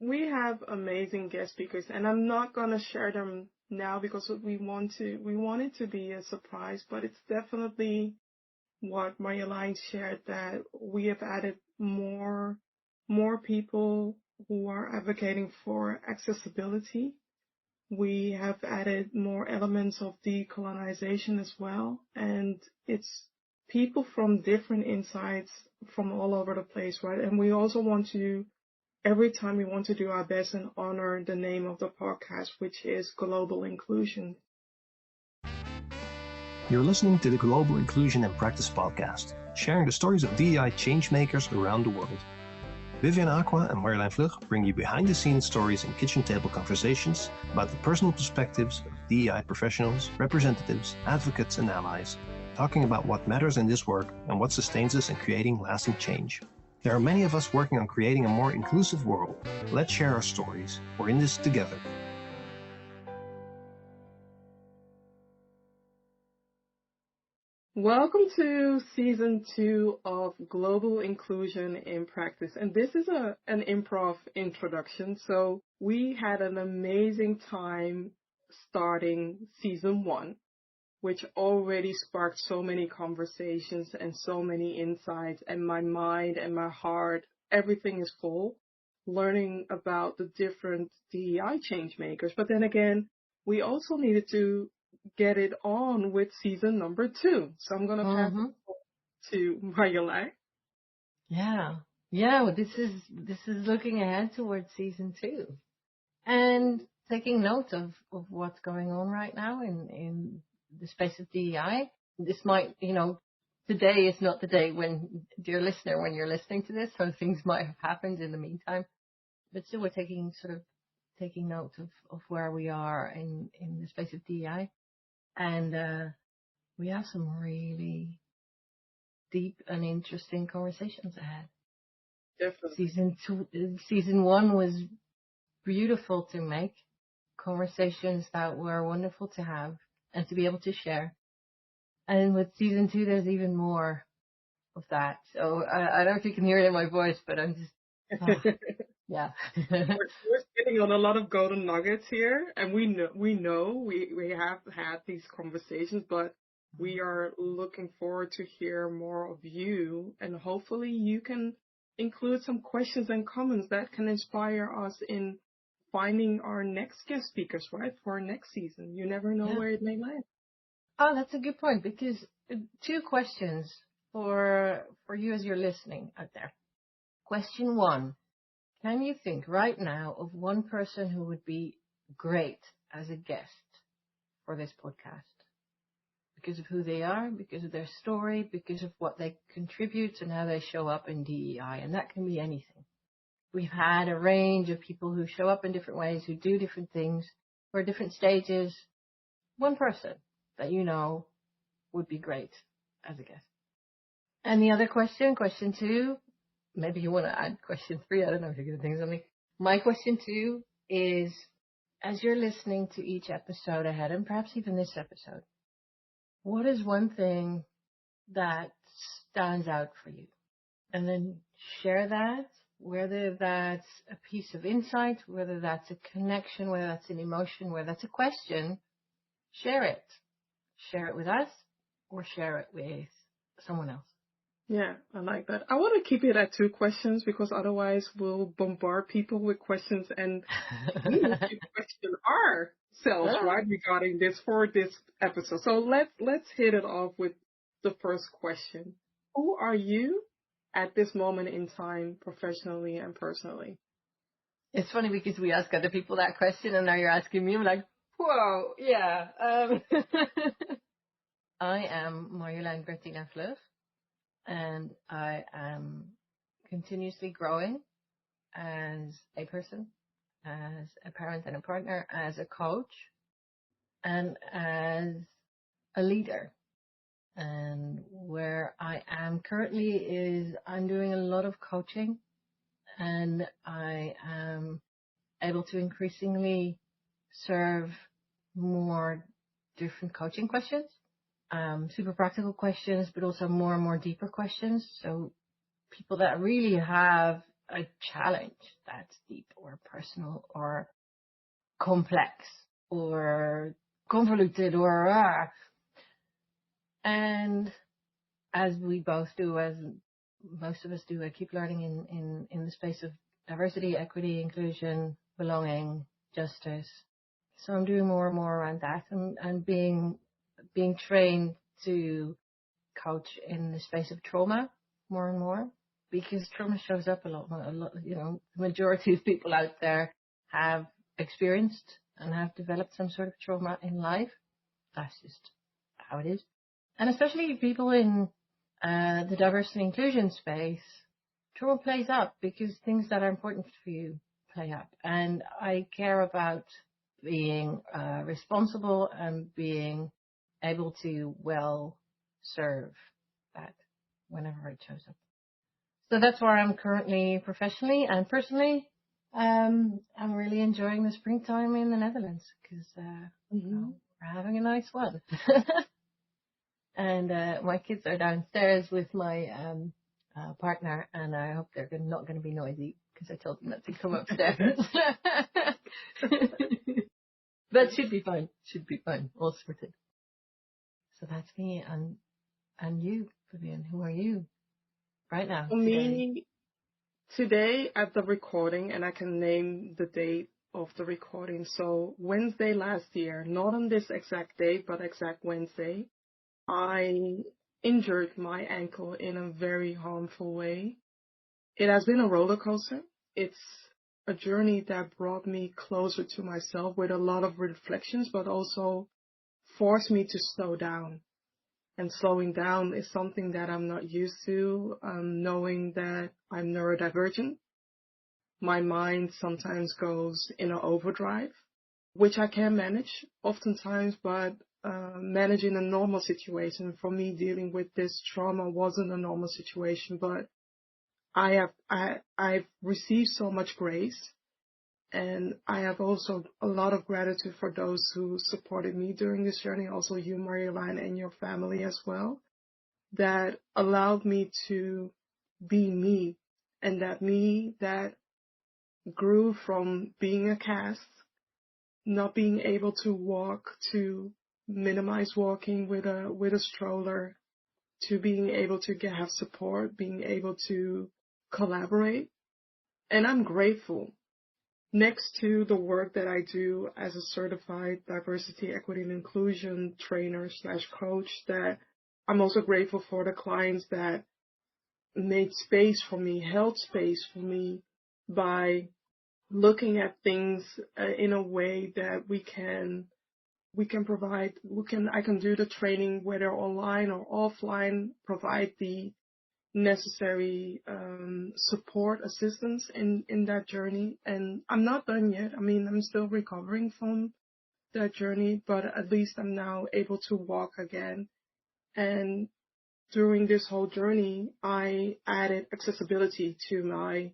we have amazing guest speakers, and I'm not gonna share them now because we want it to be a surprise, but it's definitely what Marjolijn shared, that we have added more people who are advocating for accessibility. We have added more elements of decolonization as well, and it's people from different insights from all over the place, right? And we also want to, every time we want to do our best and honor the name of the podcast, which is Global Inclusion. You're listening to the Global Inclusion in Practice podcast, sharing the stories of DEI changemakers around the world. Vivian Acquah and Marjolijn Vlug bring you behind-the-scenes stories and kitchen table conversations about the personal perspectives of DEI professionals, representatives, advocates, and allies, talking about what matters in this work and what sustains us in creating lasting change. There are many of us working on creating a more inclusive world. Let's share our stories. We're in this together. Welcome to season 2 of Global Inclusion in Practice. And this is an improv introduction. So we had an amazing time starting season 1, which already sparked so many conversations and so many insights, and my mind and my heart, everything is full, learning about the different DEI change makers. But then again, we also needed to get it on with season number 2. So I'm going to pass it to Marjolijn. Yeah. Well, this is looking ahead towards season 2 and taking note of what's going on right now in the space of DEI. This might, today is not the day when, dear listener, when you're listening to this, so things might have happened in the meantime. But still, we're taking note of where we are in the space of DEI. And we have some really deep and interesting conversations ahead. Definitely. Season 1 was beautiful to make, conversations that were wonderful to have and to be able to share. And with season 2, there's even more of that. So I don't know if you can hear it in my voice, but I'm just, yeah. We're sitting on a lot of golden nuggets here, and we know we have had these conversations, but we are looking forward to hear more of you, and hopefully you can include some questions and comments that can inspire us in finding our next guest speakers, right, for our next season. You never know where it may land. Oh, that's a good point, because 2 questions for you as you're listening out there. Question 1. Can you think right now of one person who would be great as a guest for this podcast? Because of who they are, because of their story, because of what they contribute and how they show up in DEI. And that can be anything. We've had a range of people who show up in different ways, who do different things, for different stages. One person that you know would be great as a guest. And the other question 2, maybe you want to add question 3. I don't know if you're going to think something. My question 2 is, as you're listening to each episode ahead, and perhaps even this episode, what is one thing that stands out for you? And then share that, whether that's a piece of insight, whether that's a connection, whether that's an emotion, whether that's a question, share it. Share it with us or share it with someone else. Yeah, I like that. I want to keep it at 2 questions because otherwise we'll bombard people with questions, and we need to question ourselves, right, regarding this for this episode. So let's hit it off with the first question. Who are you at this moment in time, professionally and personally? It's funny because we ask other people that question, and now you're asking me. I'm like, whoa, yeah. I am Marjolijn Vlug. And I am continuously growing as a person, as a parent and a partner, as a coach, and as a leader. And where I am currently is I'm doing a lot of coaching, and I am able to increasingly serve more different coaching questions. Super practical questions, but also more and more deeper questions. So people that really have a challenge that's deep or personal or complex or convoluted or and as we both do, as most of us do, I keep learning in the space of diversity, equity, inclusion, belonging, justice. So I'm doing more and more around that, and being trained to coach in the space of trauma more and more, because trauma shows up a lot. The majority of people out there have experienced and have developed some sort of trauma in life. That's just how it is. And especially people in the diversity and inclusion space, trauma plays up because things that are important for you play up. And I care about being responsible and being able to well serve that whenever it shows up. So that's where I'm currently professionally and personally. I'm really enjoying the springtime in the Netherlands because we're having a nice one. And my kids are downstairs with my partner, and I hope they're not going to be noisy because I told them not to come upstairs. But should be fine. All sorted. So that's me. And you, Vivian, who are you right now? For me, today at the recording, and I can name the date of the recording. So Wednesday last year, not on this exact date, but exact Wednesday, I injured my ankle in a very harmful way. It has been a roller coaster. It's a journey that brought me closer to myself with a lot of reflections, but also forced me to slow down. And slowing down is something that I'm not used to, knowing that I'm neurodivergent. My mind sometimes goes in an overdrive, which I can manage oftentimes, but managing a normal situation for me dealing with this trauma wasn't a normal situation, but I've received so much grace, and I have also a lot of gratitude for those who supported me during this journey, also you, Marjolijn, and your family as well, that allowed me to be me, and that me that grew from being a cast, not being able to walk, to minimize walking with a stroller, to being able to have support, being able to collaborate. And I'm grateful. Next to the work that I do as a certified diversity, equity, and inclusion trainer / coach, that I'm also grateful for the clients that made space for me, held space for me by looking at things in a way that I can do the training, whether online or offline, provide the necessary support, assistance in that journey. And I'm not done yet. I mean, I'm still recovering from that journey, but at least I'm now able to walk again. And during this whole journey, I added accessibility to my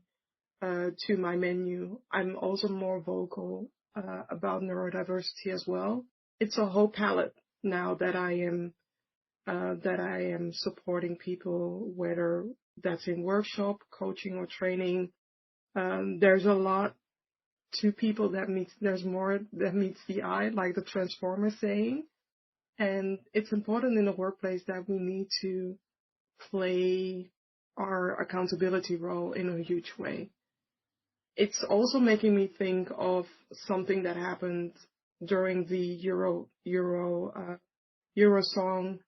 menu. I'm also more vocal about neurodiversity as well. It's a whole palette now that I am supporting people, whether that's in workshop, coaching, or training. There's a lot to people there's more that meets the eye, like the Transformer saying. And it's important in the workplace that we need to play our accountability role in a huge way. It's also making me think of something that happened during the Eurosong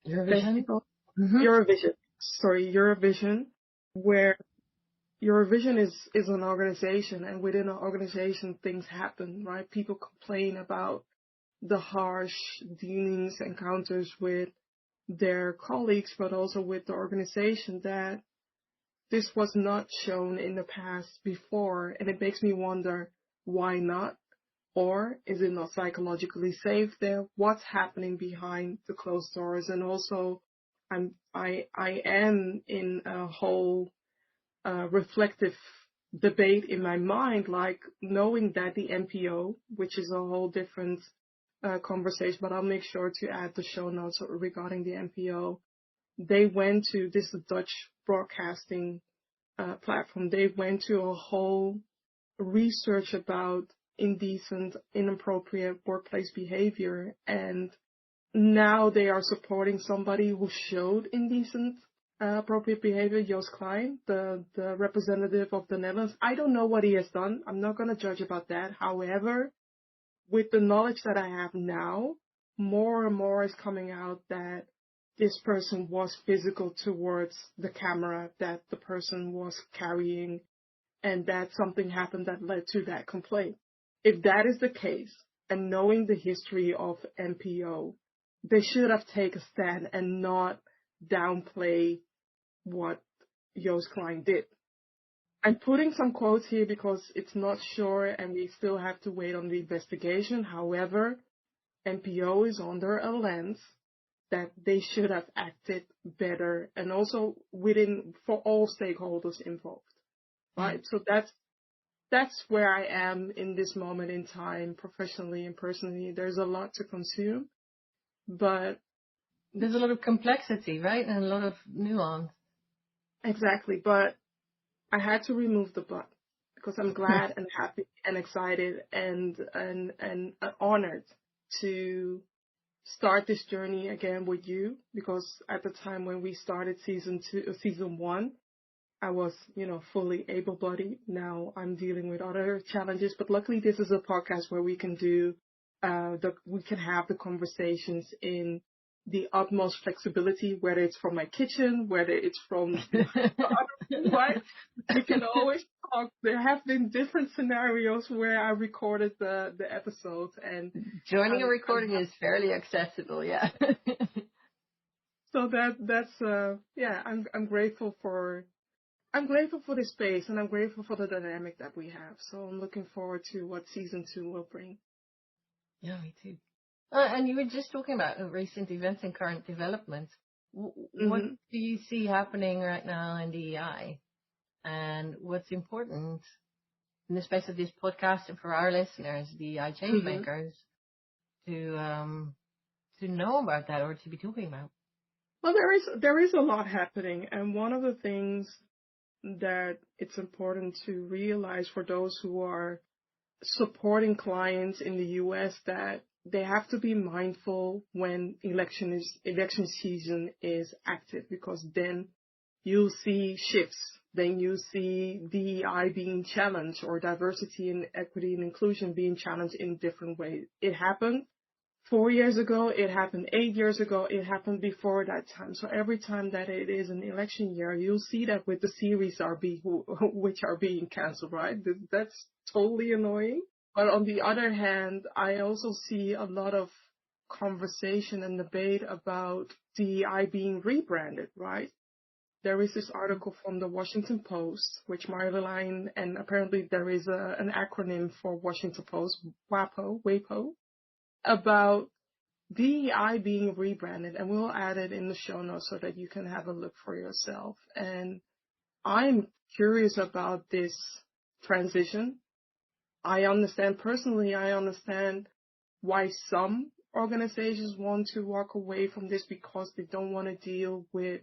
Festival. Eurovision, where Eurovision is an organization, and within an organization things happen, right? People complain about the harsh dealings, encounters with their colleagues, but also with the organization, that this was not shown in the past before, and it makes me wonder, why not? Or is it not psychologically safe there? What's happening behind the closed doors? And also, I am in a whole reflective debate in my mind, like knowing that the NPO, which is a whole different conversation, but I'll make sure to add the show notes regarding the NPO. They went to this Dutch broadcasting platform, they went to a whole research about indecent, inappropriate workplace behavior, and now they are supporting somebody who showed indecent, appropriate behavior, Joost Klein, the representative of the Netherlands. I don't know what he has done. I'm not going to judge about that. However, with the knowledge that I have now, more and more is coming out that this person was physical towards the camera that the person was carrying, and that something happened that led to that complaint. If that is the case, and knowing the history of NPO, they should have taken a stand and not downplay what Joost Klein did. I'm putting some quotes here because it's not sure and we still have to wait on the investigation. However, NPO is under a lens that they should have acted better, and also for all stakeholders involved. Right? So that's where I am in this moment in time, professionally and personally. There's a lot to consume, but there's a lot of complexity, right? And a lot of nuance. Exactly, but I had to remove the but because I'm glad and happy and excited and honored to start this journey again with you, because at the time when we started season 1, I was, fully able-bodied. Now I'm dealing with other challenges, but luckily this is a podcast where we can we can have the conversations in the utmost flexibility, whether it's from my kitchen, whether it's from the other room, right? We can always talk. There have been different scenarios where I recorded the episodes, and joining a recording is fairly accessible, yeah. So I'm grateful for this space, and I'm grateful for the dynamic that we have. So I'm looking forward to what season 2 will bring. Yeah, me too. And you were just talking about recent events and current developments. What do you see happening right now in DEI? And what's important in the space of this podcast and for our listeners, DEI change makers, to know about that or to be talking about? Well, there is a lot happening, and one of the things that it's important to realize for those who are supporting clients in the U.S. that they have to be mindful when election season is active, because then you'll see shifts. Then you see DEI being challenged, or diversity and equity and inclusion being challenged in different ways. It happened 4 years ago, it happened 8 years ago, it happened before that time. So every time that it is an election year, you'll see that with the series which are being canceled, right? That's totally annoying. But on the other hand, I also see a lot of conversation and debate about DEI being rebranded, right? There is this article from the Washington Post, which Marjolijn, and apparently there is an acronym for Washington Post, WAPO, about DEI being rebranded, and we'll add it in the show notes so that you can have a look for yourself. And I'm curious about this transition. I understand why some organizations want to walk away from this, because they don't want to deal with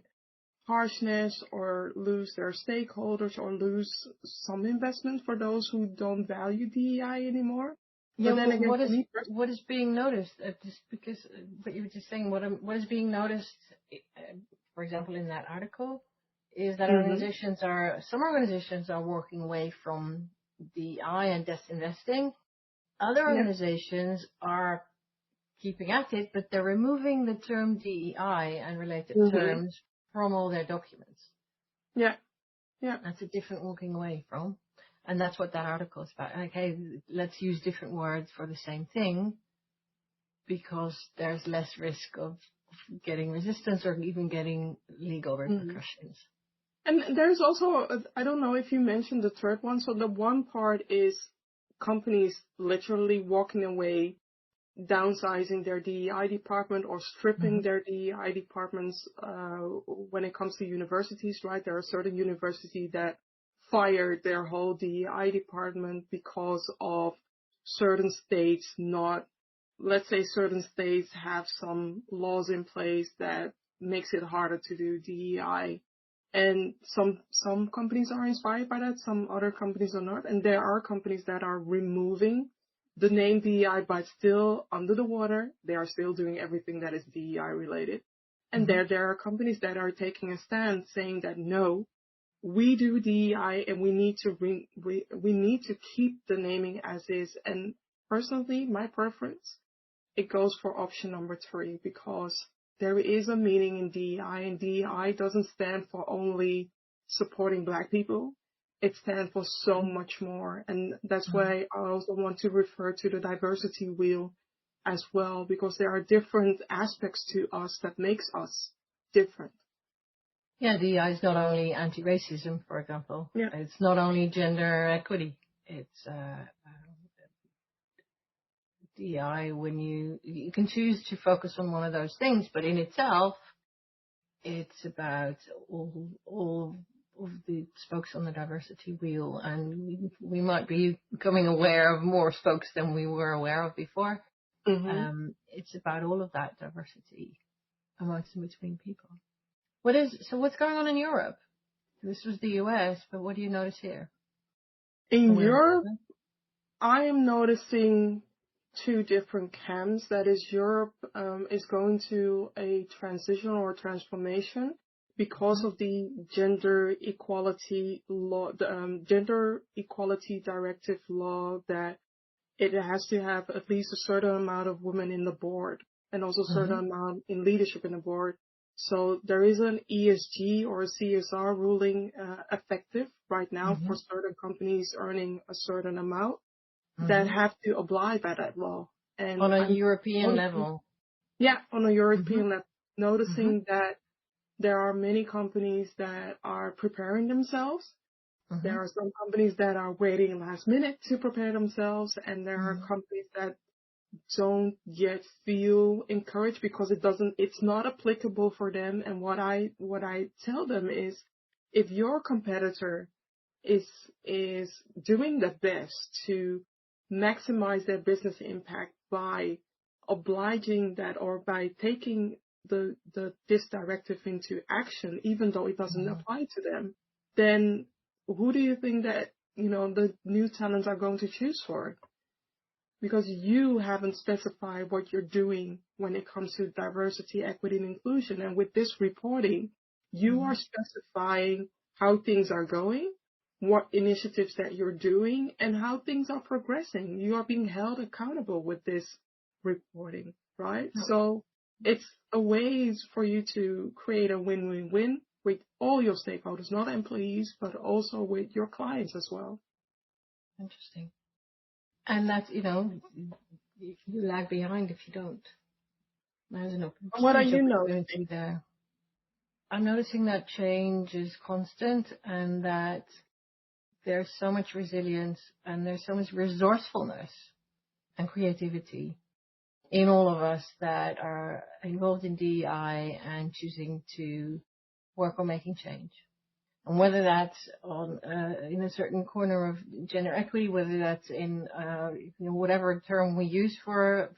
harshness or lose their stakeholders or lose some investment for those who don't value DEI anymore. Yeah, then again, what is being noticed? Just because what you were just saying, what is being noticed, for example, in that article, is that some organizations are walking away from DEI and disinvesting. Other organizations are keeping at it, but they're removing the term DEI and related terms from all their documents. Yeah. That's a different walking away from. And that's what that article is about. Okay, let's use different words for the same thing, because there's less risk of getting resistance or even getting legal repercussions. And there's also, I don't know if you mentioned the third one. So the one part is companies literally walking away, downsizing their DEI department or stripping their DEI departments when it comes to universities, right? There are certain universities that fired their whole DEI department because of certain states certain states have some laws in place that makes it harder to do DEI And some companies are inspired by that, some other companies are not. And there are companies that are removing the name DEI, but still under the water, they are still doing everything that is DEI related. And there are companies that are taking a stand saying that no, we do DEI and we need to keep the naming as is. And personally, my preference, it goes for option number 3, because there is a meaning in DEI, and DEI doesn't stand for only supporting Black people. It stands for so much more. And that's why I also want to refer to the diversity wheel as well, because there are different aspects to us that makes us different. Yeah, DEI is not only anti-racism, for example. Yeah. It's not only gender equity. It's DEI when you can choose to focus on one of those things, but in itself, it's about all of the spokes on the diversity wheel, and we might be becoming aware of more spokes than we were aware of before. It's about all of that diversity amongst and between people. What's going on in Europe? This was the US, but what do you notice here? In Europe, I am noticing 2 different camps. That is, Europe is going to a transition or transformation because of the gender equality law, the gender equality directive law, that it has to have at least a certain amount of women in the board and also a certain amount in leadership in the board. So there is an ESG or a CSR ruling effective right now for certain companies earning a certain amount that have to abide by that law. And on a European level. Yeah, on a European level. Noticing that there are many companies that are preparing themselves. There are some companies that are waiting last minute to prepare themselves, and there are companies that don't yet feel encouraged because it's not applicable for them. And what I tell them is, if your competitor is doing the best to maximize their business impact by obliging that or by taking this directive into action, even though it doesn't apply to them, then who do you think that, the new talents are going to choose for? Because you haven't specified what you're doing when it comes to diversity, equity, and inclusion. And with this reporting, you are specifying how things are going, what initiatives that you're doing, and how things are progressing. You are being held accountable with this reporting, right? So it's a ways for you to create a win-win-win with all your stakeholders, not employees, but also with your clients as well. Interesting. And that's, you lag behind if you don't. There's an open. What are you noticing there? I'm noticing that change is constant and that there's so much resilience and there's so much resourcefulness and creativity in all of us that are involved in DEI and choosing to work on making change. And whether that's on in a certain corner of gender equity, whether that's in whatever term we use for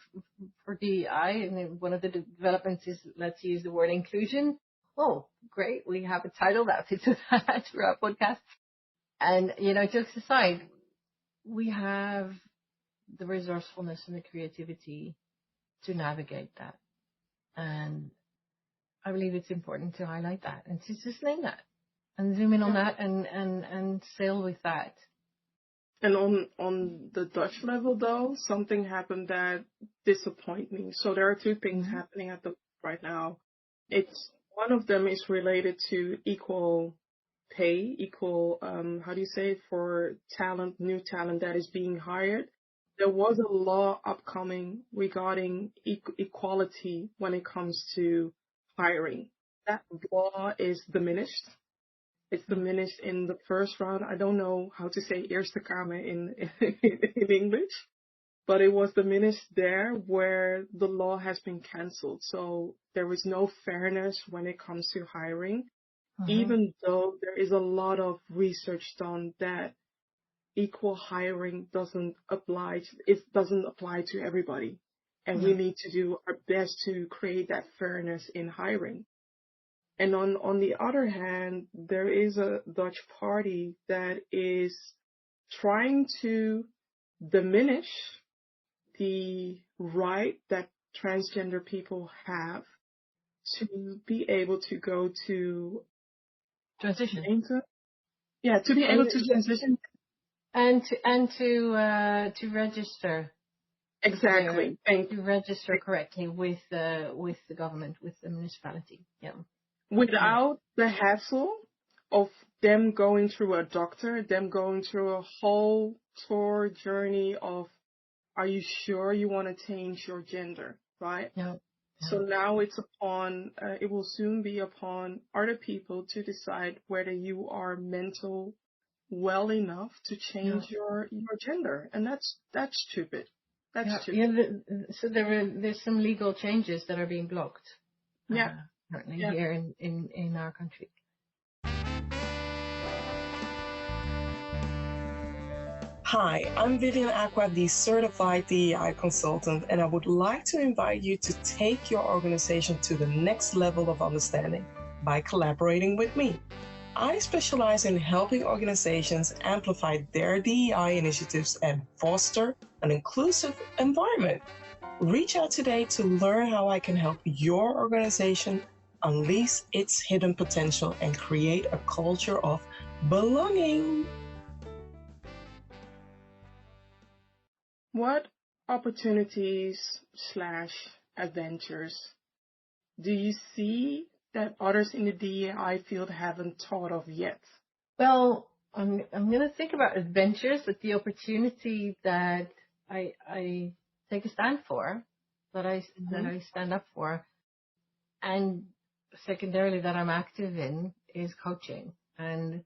DEI, and one of the developments is, let's use the word inclusion. Oh, great! We have a title that fits with that for our podcast. And jokes aside, we have the resourcefulness and the creativity to navigate that, and I believe it's important to highlight that and to just name that. And zoom in on that and sail with that. And on the Dutch level, though, something happened that disappointed me. So there are 2 things happening right now. One of them is related to equal pay, for talent, new talent that is being hired. There was a law upcoming regarding equality when it comes to hiring. That law is diminished. It's diminished in the first round. I don't know how to say Eerste Kamer in English, but it was diminished there where the law has been cancelled. So there is no fairness when it comes to hiring, even though there is a lot of research done that equal hiring doesn't apply to everybody. And we need to do our best to create that fairness in hiring. And on the other hand, there is a Dutch party that is trying to diminish the right that transgender people have to be able to go to Transition. To be able to transition. And to register. Exactly. To register correctly with the government, with the municipality. Yeah. Without the hassle of them going through a doctor, them going through a whole tour journey of, are you sure you want to change your gender, right? No. So now it will soon be upon other people to decide whether you are mental well enough to change your gender. And that's stupid. That's stupid. Yeah, so there's some legal changes that are being blocked. Currently here in our country. Hi, I'm Vivian Acquah, the certified DEI consultant, and I would like to invite you to take your organization to the next level of understanding by collaborating with me. I specialize in helping organizations amplify their DEI initiatives and foster an inclusive environment. Reach out today to learn how I can help your organization unleash its hidden potential and create a culture of belonging. What opportunities/adventures do you see that others in the DEI field haven't thought of yet? Well, I'm going to think about adventures, but the opportunity that I take a stand for, that I stand up for, and secondarily that I'm active in is coaching. And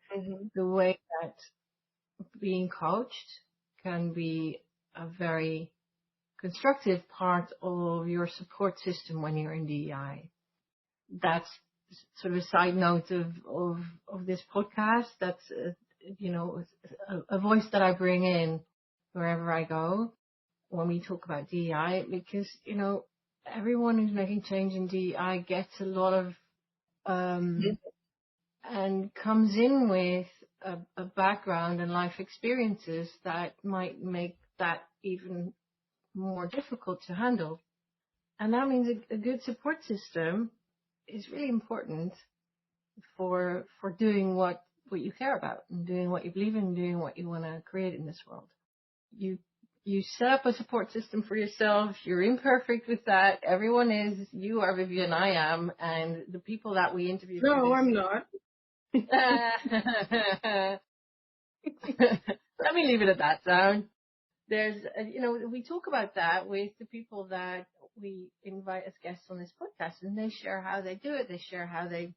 the way that being coached can be a very constructive part of your support system when you're in DEI. That's sort of a side note of this podcast. That's a voice that I bring in wherever I go when we talk about DEI, because everyone who's making change in DEI gets a lot of and comes in with a background and life experiences that might make that even more difficult to handle. And that means a good support system is really important for doing what you care about and doing what you believe in, doing what you want to create in this world. You set up a support system for yourself. You're imperfect with that. Everyone is. You are Vivian, I am. And the people that we interview. No, I'm not. Let me leave it at that, Down. There's, we talk about that with the people that we invite as guests on this podcast, and they share how they do it. They share how they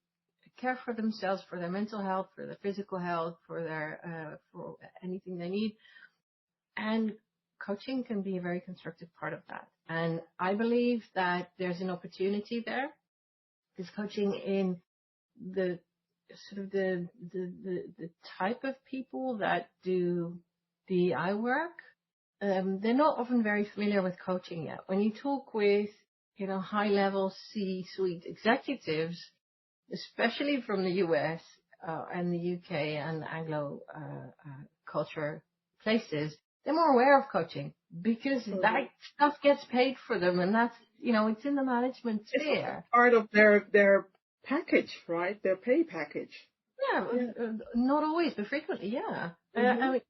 care for themselves, for their mental health, for their physical health, for their for anything they need. And coaching can be a very constructive part of that. And I believe that there's an opportunity there. There's coaching in the sort of the type of people that do DEI work. They're not often very familiar with coaching yet. When you talk with, high-level C-suite executives, especially from the US and the UK and Anglo culture places, they're more aware of coaching because that stuff gets paid for them, and that's, it's in the management sphere. It's part of their package, right? Their pay package. Yeah. Not always, but frequently, yeah. I mean,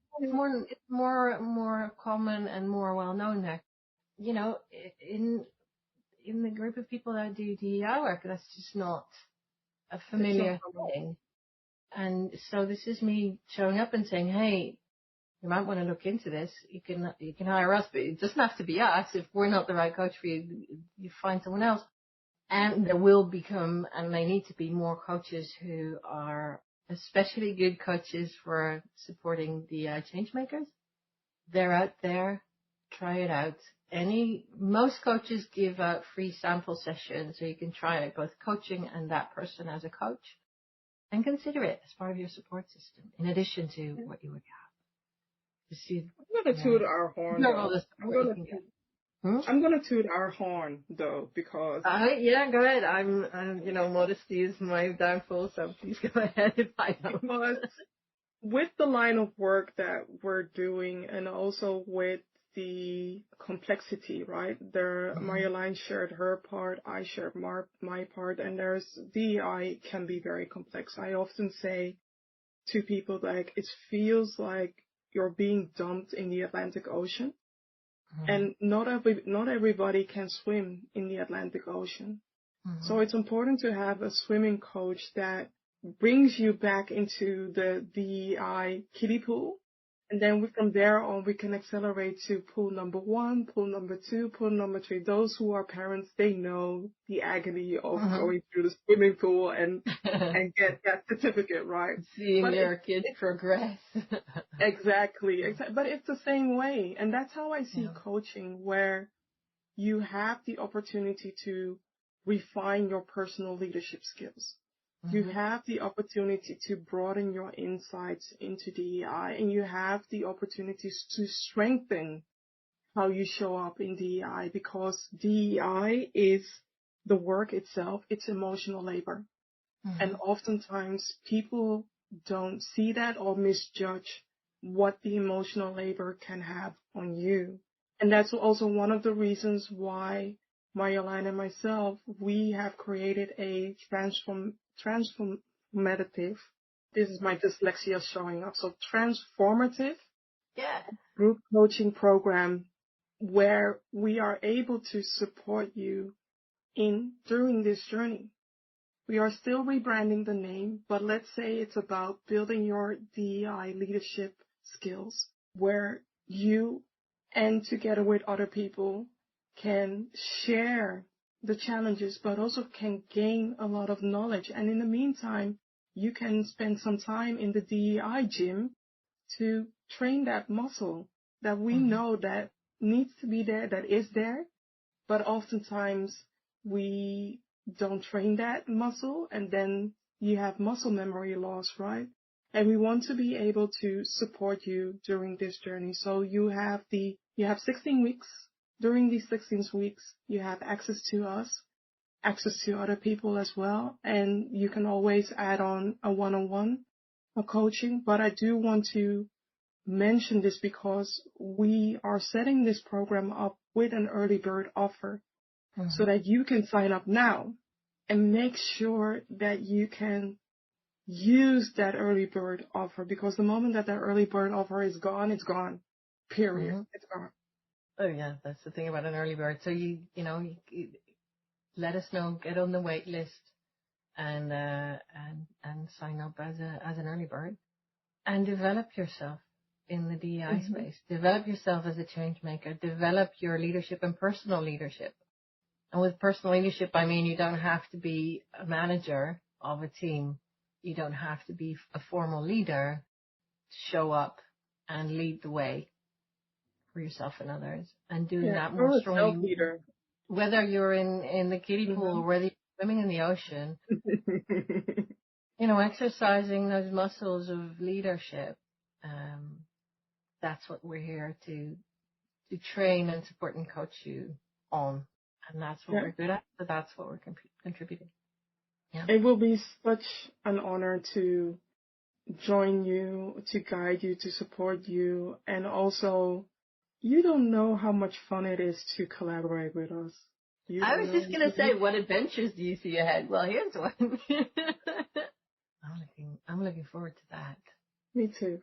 it's more common and more well known there. In the group of people that do DEI work, that's just not a familiar thing. And so this is me showing up and saying, hey, you might want to look into this. You can hire us, but it doesn't have to be us. If we're not the right coach for you, you find someone else. And there will become, and they need to be, more coaches who are especially good coaches for supporting DEI change makers. They're out there. Try it out. Most coaches give out free sample sessions, so you can try out both coaching and that person as a coach, and consider it as part of your support system, in addition to what you would have. I'm going to toot our horn. I'm going to toot our horn, though, because... Yeah, go ahead. Modesty is my downfall, so please go ahead if I don't. Because with the line of work that we're doing and also with the complexity, right? Marjolijn shared her part, I shared my part, and DEI can be very complex. I often say to people, like, it feels like you're being dumped in the Atlantic Ocean. And not everybody can swim in the Atlantic Ocean. So it's important to have a swimming coach that brings you back into the DEI kiddie pool. And then from there on, we can accelerate to pool number 1, pool number 2, pool number 3. Those who are parents, they know the agony of going through the swimming pool and get that certificate, right? Seeing your kids progress. Exactly. But it's the same way. And that's how I see coaching, where you have the opportunity to refine your personal leadership skills. You have the opportunity to broaden your insights into DEI, and you have the opportunities to strengthen how you show up in DEI, because DEI is the work itself, it's emotional labor. And oftentimes people don't see that or misjudge what the emotional labor can have on you. And that's also one of the reasons why Marjolijn and myself, we have created a transformative, this is my dyslexia showing up, so transformative group coaching program where we are able to support you during this journey. We are still rebranding the name, but let's say it's about building your DEI leadership skills, where you and together with other people can share the challenges, but also can gain a lot of knowledge. And in the meantime, you can spend some time in the DEI gym to train that muscle that we know that needs to be there, that is there, but oftentimes we don't train that muscle, and then you have muscle memory loss, right? And we want to be able to support you during this journey. So you have 16 weeks. During these 16 weeks, you have access to us, access to other people as well, and you can always add on a one-on-one coaching. But I do want to mention this because we are setting this program up with an early bird offer so that you can sign up now and make sure that you can use that early bird offer, because the moment that early bird offer is gone, it's gone. Period. It's gone. Oh yeah, that's the thing about an early bird. So you let us know, get on the wait list, and sign up as an early bird, and develop yourself in the DEI space. Develop yourself as a change maker. Develop your leadership and personal leadership. And with personal leadership, I mean you don't have to be a manager of a team. You don't have to be a formal leader to show up and lead the way for yourself and others, and doing that more strongly. Whether you're in the kiddie pool or whether you're swimming in the ocean, exercising those muscles of leadership. That's what we're here to train and support and coach you on, and that's what we're good at. So that's what we're contributing. Yeah. It will be such an honor to join you, to guide you, to support you, and also, you don't know how much fun it is to collaborate with us. I was just going to say, what adventures do you see ahead? Well, here's one. I'm looking forward to that. Me too.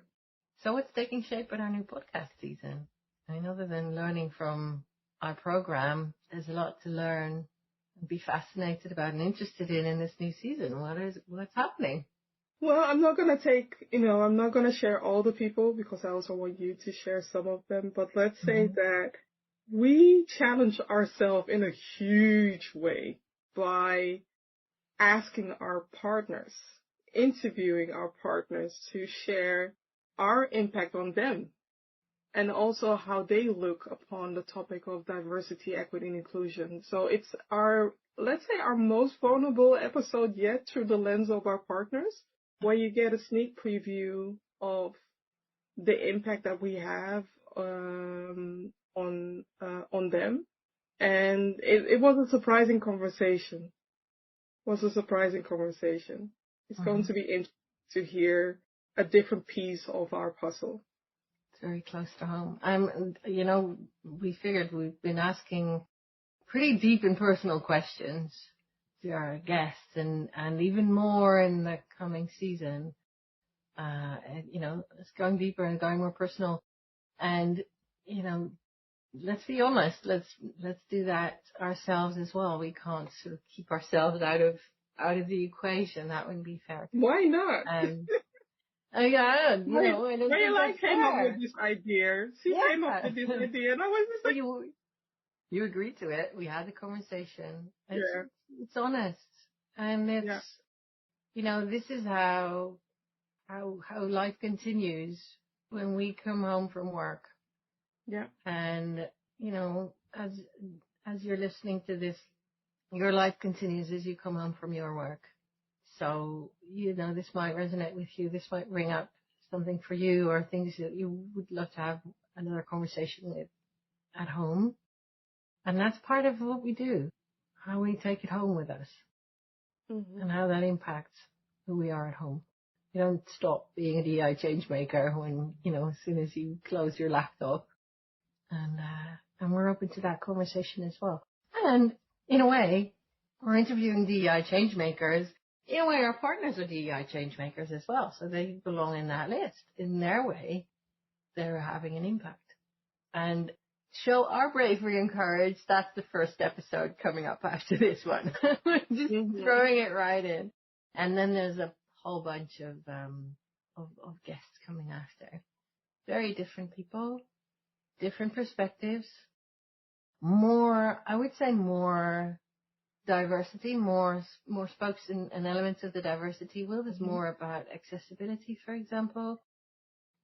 So what's taking shape with our new podcast season? I mean, other than learning from our program, there's a lot to learn and be fascinated about and interested in this new season. What's happening? Well, I'm not going to share all the people because I also want you to share some of them. But let's say that we challenge ourselves in a huge way by asking our partners, interviewing our partners to share our impact on them and also how they look upon the topic of diversity, equity, and inclusion. So it's our most vulnerable episode yet through the lens of our partners, where you get a sneak preview of the impact that we have on on them. And it was a surprising conversation. It's going to be interesting to hear a different piece of our puzzle. It's very close to home. We figured we've been asking pretty deep and personal questions to our guests, and even more in the coming season. It's going deeper and going more personal. And, let's be honest, let's do that ourselves as well. We can't sort of keep ourselves out of the equation. That wouldn't be fair. Why not? I don't Marjolijn think came up with this idea. She came up with this idea, and I was just like, you agreed to it. We had the conversation. Yeah. It's honest, and it's this is how life continues when we come home from work. Yeah. And as you're listening to this, your life continues as you come home from your work. So, this might resonate with you. This might bring up something for you, or things that you would love to have another conversation with at home. And that's part of what we do, how we take it home with us, and how that impacts who we are at home. You don't stop being a DI change maker when, as soon as you close your laptop. And we're open to that conversation as well. And in a way, we're interviewing DEI change makers. In a way, our partners are DEI change makers as well. So they belong in that list. In their way, they're having an impact. And show our bravery and courage. That's the first episode coming up after this one. Just throwing it right in. And then there's a whole bunch of guests coming after. Very different people. Different perspectives, more diversity, more spokes and elements of the diversity wheel. There's more about accessibility, for example.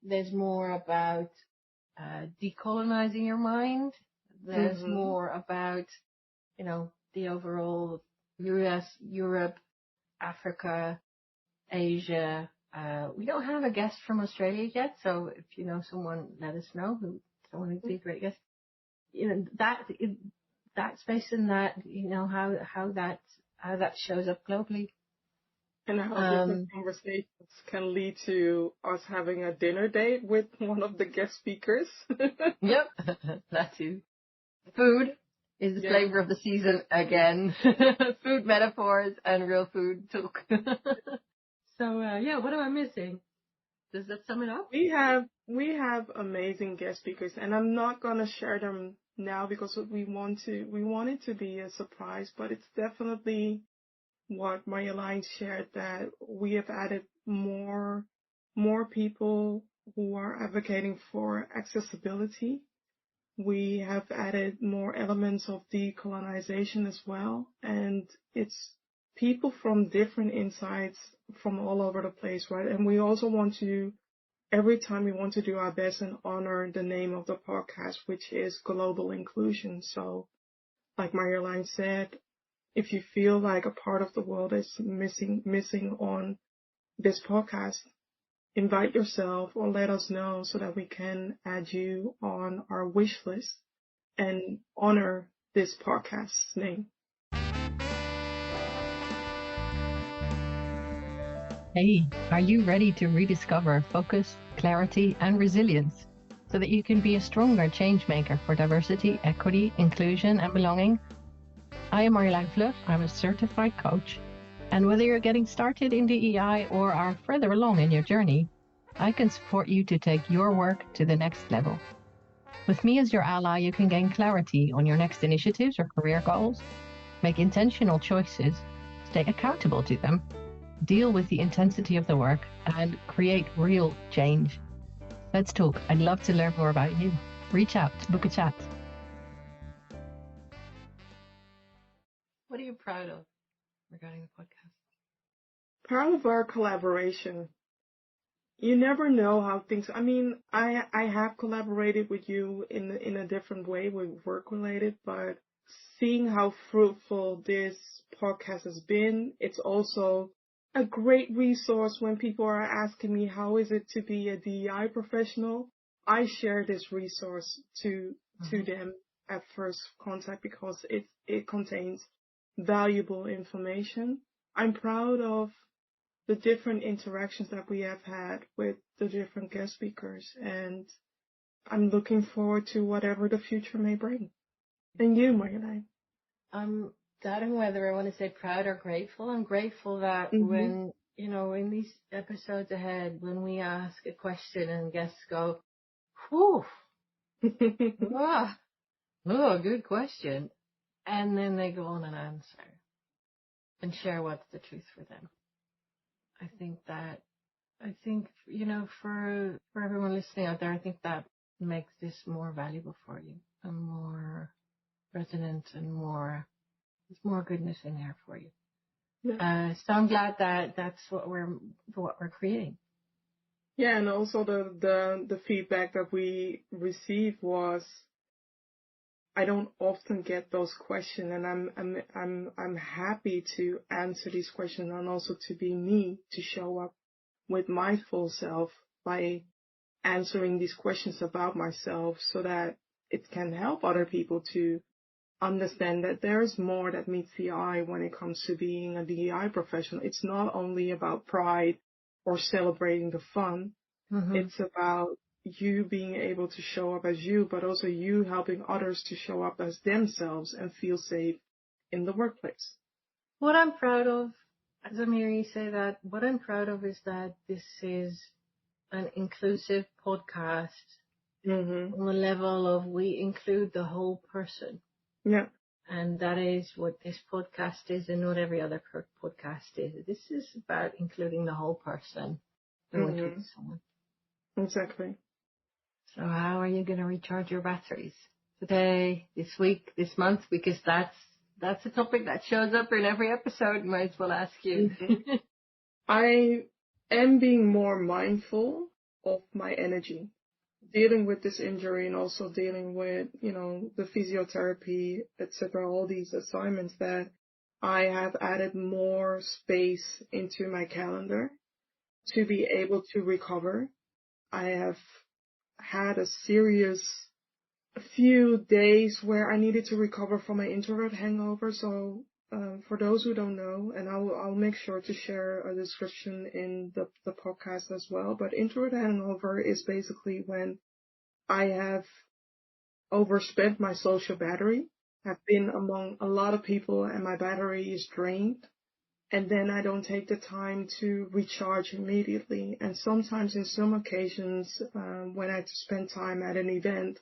There's more about decolonizing your mind. There's more about, the overall US, Europe, Africa, Asia. We don't have a guest from Australia yet, so if you know someone, let us know. Someone who'd be a great guest. That space and that, how that shows up globally. And how different conversations can lead to us having a dinner date with one of the guest speakers. Yep, that too. Food is the flavor of the season again. Food metaphors and real food talk. So, what am I missing? Does that sum it up? We have amazing guest speakers, and I'm not gonna share them now because we want it to be a surprise, but it's definitely what Marjolijn shared, that we have added more people who are advocating for accessibility. We have added more elements of decolonization as well, and it's people from different insights from all over the place, right? And we also want to, every time we want to do our best and honor the name of the podcast, which is Global Inclusion. So, like Marjolijn said, if you feel like a part of the world is missing on this podcast, invite yourself or let us know so that we can add you on our wish list and honor this podcast's name. Hey, are you ready to rediscover focus, clarity, and resilience so that you can be a stronger change maker for diversity, equity, inclusion, and belonging? I am Marjolijn Vlug. I'm a certified coach. And whether you're getting started in DEI or are further along in your journey, I can support you to take your work to the next level. With me as your ally, you can gain clarity on your next initiatives or career goals, make intentional choices, stay accountable to them, deal with the intensity of the work, and create real change. Let's talk. I'd love to learn more about you. Reach out, book a chat. What are you proud of regarding the podcast? Proud of our collaboration. You never know how things, I have collaborated with you in a different way with work related, but seeing how fruitful this podcast has been, it's also a great resource when people are asking me, how is it to be a DEI professional? I share this resource to them at first contact because it contains valuable information. I'm proud of the different interactions that we have had with the different guest speakers, and I'm looking forward to whatever the future may bring. And you, Marjolijn? I'm doubting whether I want to say proud or grateful. I'm grateful that Mm-hmm. when, in these episodes ahead, when we ask a question and guests go, whew, ah, oh, good question. And then they go on and answer and share what's the truth for them. I think, for everyone listening out there, I think that makes this more valuable for you and more resonant and there's more goodness in there for you. Yeah. So I'm glad that that's what we're creating. Yeah, and also the feedback that we received was, I don't often get those questions, and I'm happy to answer these questions and also to be me, to show up with my full self by answering these questions about myself, so that it can help other people to understand that there's more that meets the eye when it comes to being a DEI professional. It's not only about pride or celebrating the fun. Mm-hmm. It's about you being able to show up as you, but also you helping others to show up as themselves and feel safe in the workplace. What I'm proud of, as I'm hearing you say that, what I'm proud of is that this is an inclusive podcast Mm-hmm. on the level of we include the whole person. Yeah. And that is what this podcast is, and not every other podcast is. This is about including the whole person when we talk to someone. Exactly. So how are you going to recharge your batteries today, this week, this month? Because that's a topic that shows up in every episode. Might as well ask you. Mm-hmm. I am being more mindful of my energy, dealing with this injury and also dealing with, the physiotherapy, etc., all these assignments that I have added more space into my calendar to be able to recover. I have had a few days where I needed to recover from my introvert hangover. So for those who don't know, and I'll make sure to share a description in the podcast as well, but introvert hangover is basically when I have overspent my social battery, have been among a lot of people and my battery is drained, and then I don't take the time to recharge immediately. And sometimes in some occasions, when I spend time at an event,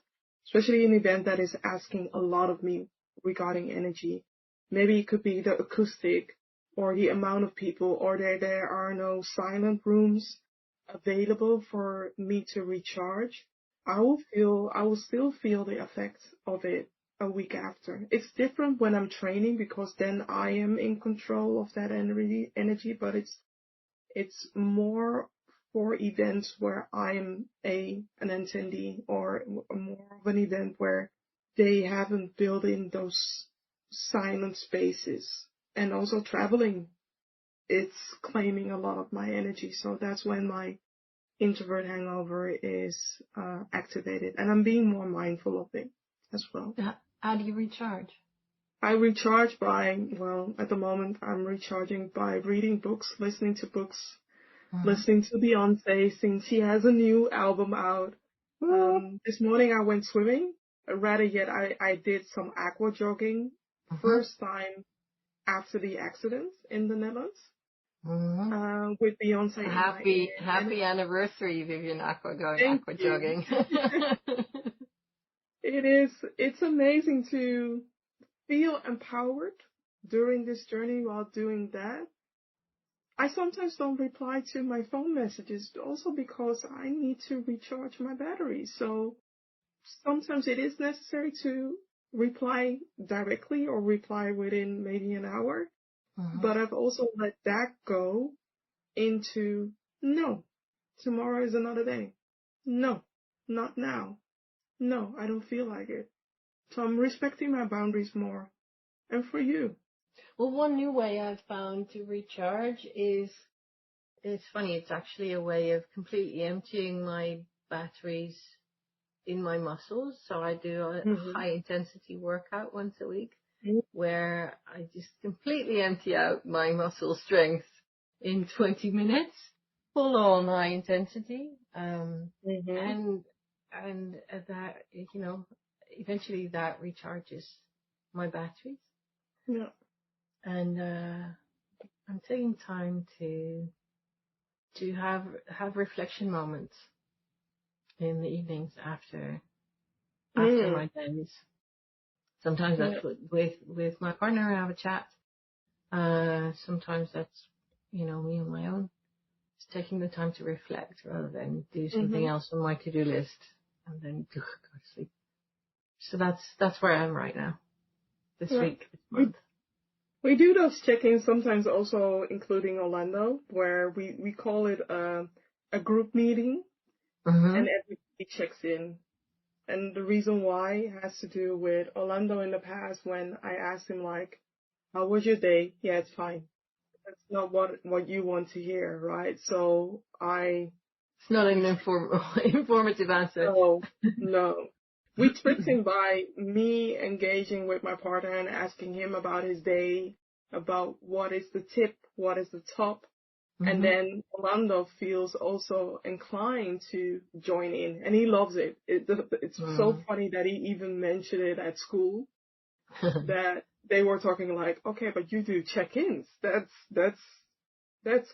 especially an event that is asking a lot of me regarding energy, maybe it could be the acoustic or the amount of people, or there are no silent rooms available for me to recharge, I will still feel the effects of it a week after. It's different when I'm training because then I am in control of that energy, but it's more for events where I'm an attendee, or more of an event where they haven't built in those silent spaces. And also traveling, it's claiming a lot of my energy. So that's when my introvert hangover is activated, and I'm being more mindful of it as well. How do you recharge? I recharge at the moment I'm recharging by reading books, listening to books, listening to Beyonce since she has a new album out. This morning I went swimming, rather yet I did some aqua jogging, first time after the accident in the Netherlands. With Beyonce. Happy anniversary, Vivian Acquah, going aqua jogging. It's amazing to feel empowered during this journey while doing that. I sometimes don't reply to my phone messages also because I need to recharge my battery. So sometimes it is necessary to reply directly or reply within maybe an hour. But I've also let that go into, no, tomorrow is another day. No, not now. No, I don't feel like it. So I'm respecting my boundaries more. And for you? Well, one new way I've found to recharge is, it's funny, it's actually a way of completely emptying my batteries in my muscles. So I do a high intensity workout once a week where I just completely empty out my muscle strength in 20 minutes, full on high intensity. And that, eventually that recharges my batteries. Yeah. And, I'm taking time to have reflection moments in the evenings after my days. Sometimes that's with my partner. I have a chat. Sometimes that's me on my own. Just taking the time to reflect rather than do something else on my to-do list and then go to sleep. So that's where I am right now. This week, this month. We do those check-ins sometimes also including Orlando, where we call it a group meeting, and everybody checks in. And the reason why has to do with Orlando in the past when I asked him, like, how was your day? Yeah, it's fine. That's not what you want to hear, right? So It's not an informative answer. No. We tricked him by me engaging with my partner and asking him about his day, about what is the tip, what is the top. And then Orlando feels also inclined to join in, and he loves it. It's so funny that he even mentioned it at school, that they were talking like, okay, but you do check-ins. That's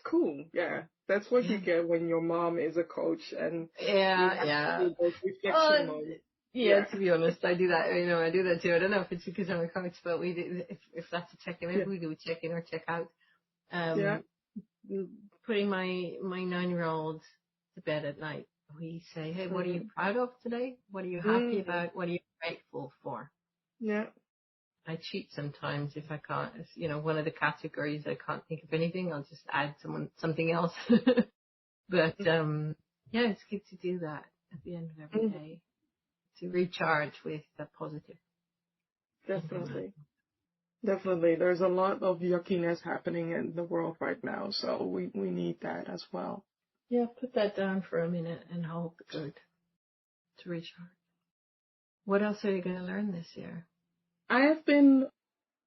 cool. Yeah. That's what you get when your mom is a coach and yeah. those reflection moments. Yeah, to be honest, I do that. I do that too. I don't know if it's because I'm a coach, but we do. If that's a check-in, maybe we do a check-in or check-out. Putting my 9-year-old to bed at night, we say, hey, what are you proud of today? What are you happy about? What are you grateful for? Yeah. I cheat sometimes if I can't. One of the categories I can't think of anything, I'll just add something else. But it's good to do that at the end of every day to recharge with the positive. Definitely. There's a lot of yuckiness happening in the world right now, so we need that as well. Yeah, put that down for a minute and hold the good to recharge. What else are you going to learn this year? I have been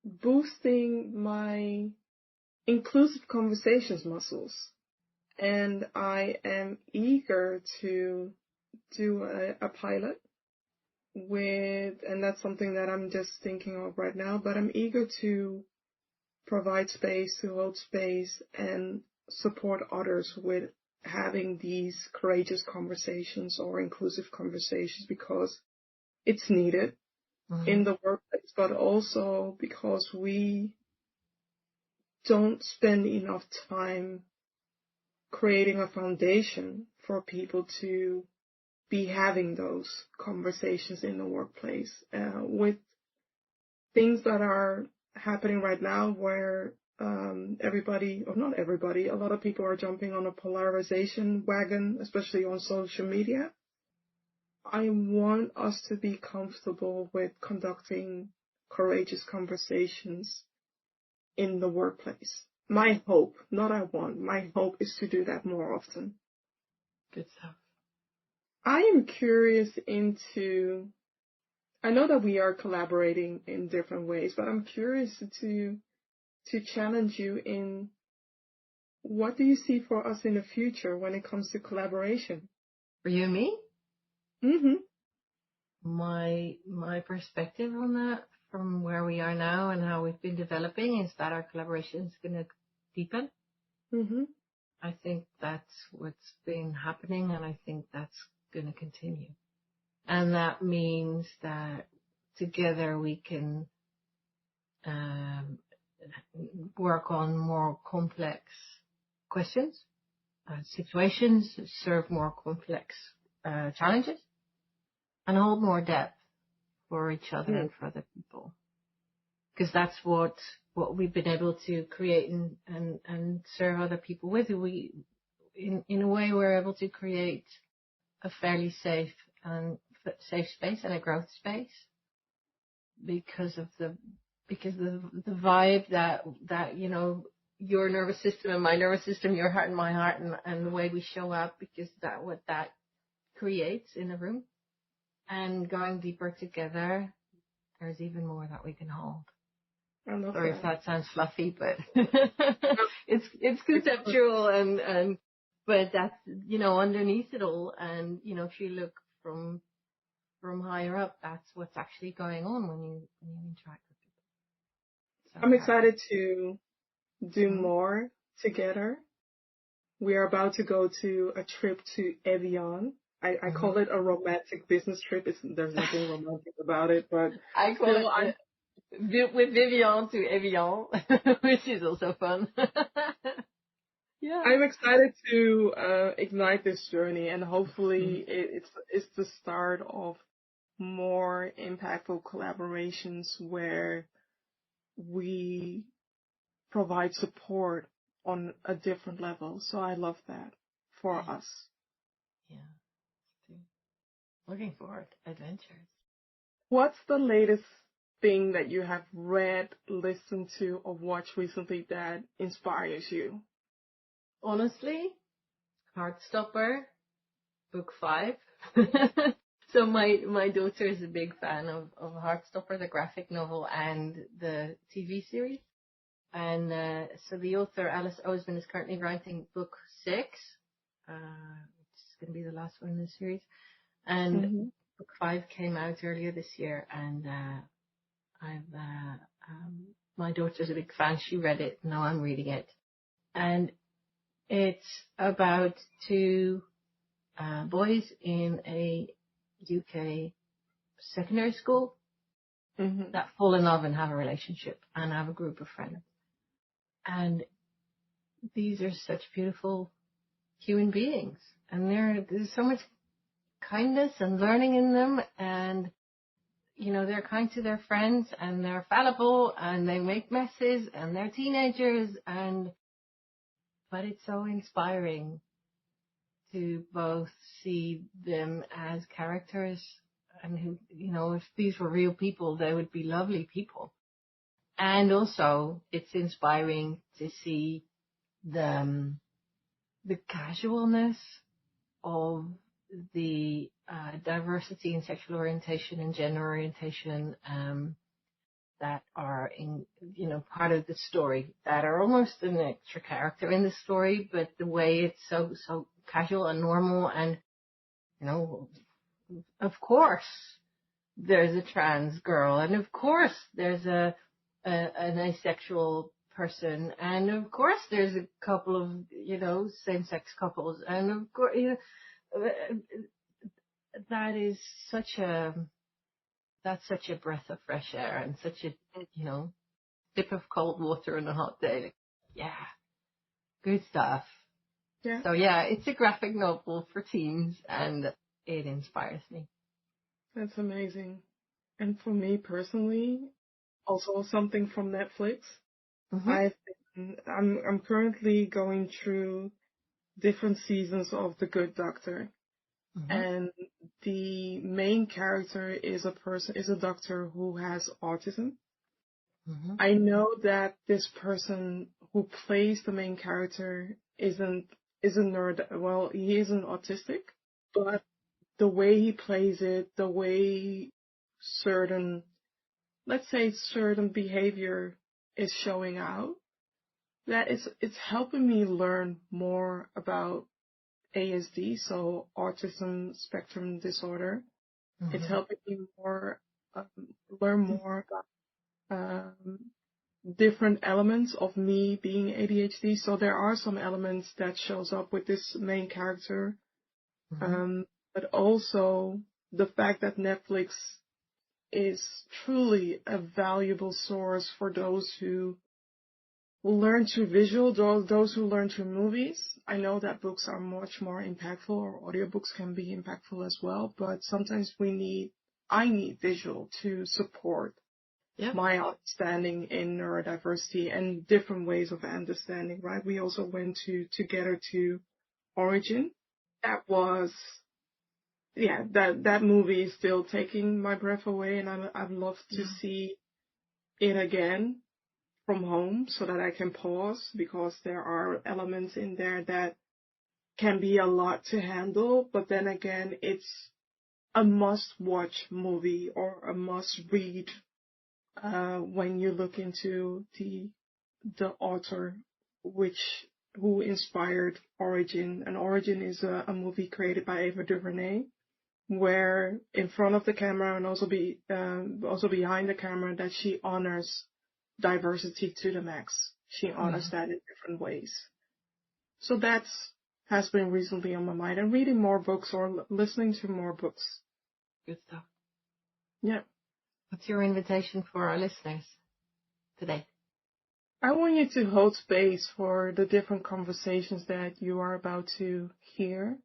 boosting my inclusive conversations muscles, and I am eager to do a pilot and that's something that I'm just thinking of right now, but I'm eager to provide space, to hold space and support others with having these courageous conversations or inclusive conversations, because it's needed in the workplace, but also because we don't spend enough time creating a foundation for people to be having those conversations in the workplace, with things that are happening right now where everybody, or not everybody, a lot of people are jumping on a polarization wagon, especially on social media. I want us to be comfortable with conducting courageous conversations in the workplace. My hope, not I want, my hope is to do that more often. Good stuff. I am curious I know that we are collaborating in different ways, but I'm curious to challenge you in what do you see for us in the future when it comes to collaboration? For you and me? Mm-hmm. My perspective on that from where we are now and how we've been developing is that our collaboration is going to deepen. Mm-hmm. I think that's what's been happening, and I think that's going to continue. And that means that together we can work on more complex questions, situations, serve more complex challenges, and hold more depth for each other and for other people. Because that's what we've been able to create and serve other people with. In a way, we're able to create a fairly safe space and a growth space because of the vibe that your nervous system and my nervous system, your heart and my heart, and the way we show up, because that creates in a room. and going deeper together, there's even more that we can hold. I love Sorry that. if that sounds fluffy, but it's conceptual but that's, underneath it all. And, if you look from higher up, that's what's actually going on when you interact with people. So I'm excited to do Mhm. more together. We are about to go to a trip to Evian. I call it a romantic business trip. There's nothing romantic about it, but I call still, it with Vivian to Evian, which is also fun. Yeah. I'm excited to ignite this journey, and hopefully it's the start of more impactful collaborations where we provide support on a different level. So I love that for us. Yeah. Looking forward. Adventures. What's the latest thing that you have read, listened to, or watched recently that inspires you? Honestly, Heartstopper, book 5. So my daughter is a big fan of Heartstopper, the graphic novel, and the TV series. And so the author, Alice Oseman, is currently writing book 6, which is going to be the last one in the series. And book 5 came out earlier this year, and my daughter's a big fan. She read it. Now I'm reading it. And it's about 2 boys in a UK secondary school that fall in love and have a relationship and have a group of friends. And these are such beautiful human beings. And there's so much kindness and learning in them. And, they're kind to their friends, and they're fallible, and they make messes, and they're teenagers. But it's so inspiring to both see them as characters, and who, if these were real people, they would be lovely people. And also it's inspiring to see the casualness of the diversity in sexual orientation and gender orientation that are in, part of the story, that are almost an extra character in the story, but the way it's so casual and normal. And, of course there's a trans girl, and of course there's an asexual person, and of course there's a couple of, same-sex couples, and of course, that's such a breath of fresh air, and such a, dip of cold water in a hot day. Like, yeah, good stuff. Yeah. So yeah, it's a graphic novel for teens, and it inspires me. That's amazing. And for me personally, also something from Netflix. I'm currently going through different seasons of The Good Doctor. And the main character is a doctor who has autism. I know that this person who plays the main character isn't well, he isn't autistic, but the way he plays it, the way certain behavior is showing out, that it's helping me learn more about ASD, so autism spectrum disorder. It's helping me learn more about different elements of me being ADHD. So there are some elements that shows up with this main character, but also the fact that Netflix is truly a valuable source for those who learn through visual, those who learn through movies. I know that books are much more impactful, or audiobooks can be impactful as well, but sometimes I need visual to support my understanding in neurodiversity and different ways of understanding, right? We also went together to Origin. That was, that movie is still taking my breath away, and I'd love to see it again from home so that I can pause, because there are elements in there that can be a lot to handle, but then again, it's a must-watch movie or a must-read when you look into the author who inspired Origin. And Origin is a movie created by Ava DuVernay, where in front of the camera and also behind the camera, that she honors diversity to the max. She honors that in different ways. So has been recently on my mind, and reading more books or listening to more books. Good stuff. Yeah. What's your invitation for our listeners today? I want you to hold space for the different conversations that you are about to hear.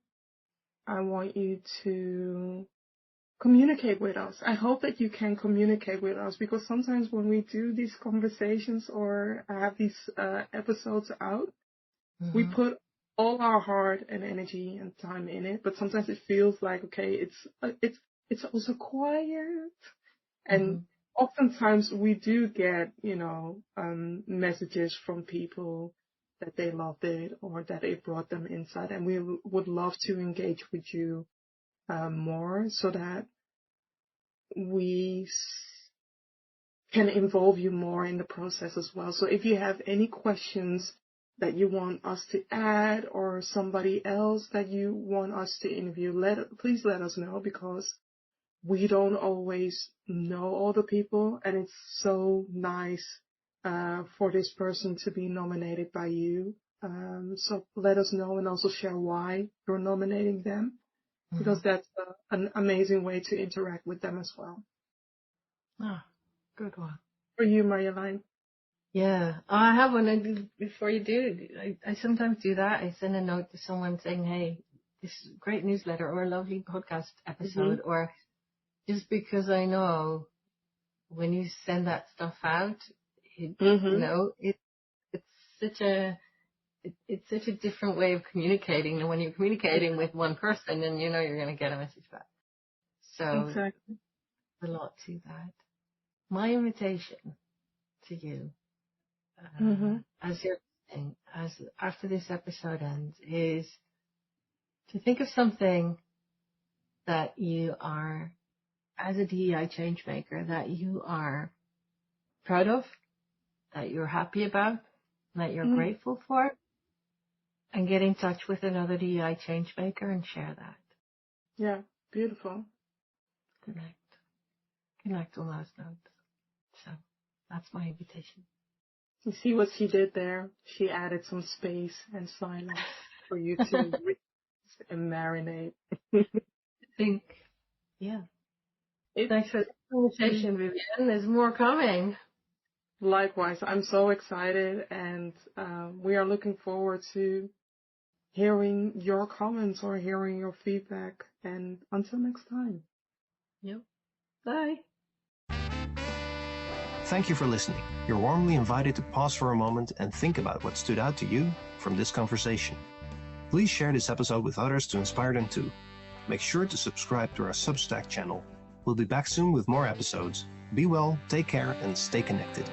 I want you to communicate with us. I hope that you can communicate with us, because sometimes when we do these conversations or have these episodes out, we put all our heart and energy and time in it, but sometimes it feels like, okay, it's also quiet. And oftentimes we do get, messages from people that they loved it or that it brought them insight. And we would love to engage with you more, so that we can involve you more in the process as well. So if you have any questions that you want us to add, or somebody else that you want us to interview, please let us know, because we don't always know all the people, and it's so nice for this person to be nominated by you. So let us know, and also share why you're nominating them, because that's an amazing way to interact with them as well. Ah, good one. For you, Marjolijn. Yeah, I have one. Before you do, I sometimes do that. I send a note to someone saying, hey, this is a great newsletter or a lovely podcast episode, or just because I know when you send that stuff out, it's such a different way of communicating than when you're communicating with one person and you're going to get a message back. So exactly. a lot to that. My invitation to you, as you're listening, after this episode ends, is to think of something that you are, as a DEI change maker, that you are proud of, that you're happy about, that you're grateful for, and get in touch with another DEI change maker and share that. Yeah, beautiful. Connect on those notes. So that's my invitation. You see what she did there? She added some space and silence for you to rest and marinate. I think, yeah. Thanks for the conversation, Vivian. There's more coming. Likewise, I'm so excited, and we are looking forward to hearing your comments or hearing your feedback. And until next time. Yep. Bye. Thank you for listening. You're warmly invited to pause for a moment and think about what stood out to you from this conversation. Please share this episode with others to inspire them too. Make sure to subscribe to our Substack channel. We'll be back soon with more episodes. Be well, take care, and stay connected.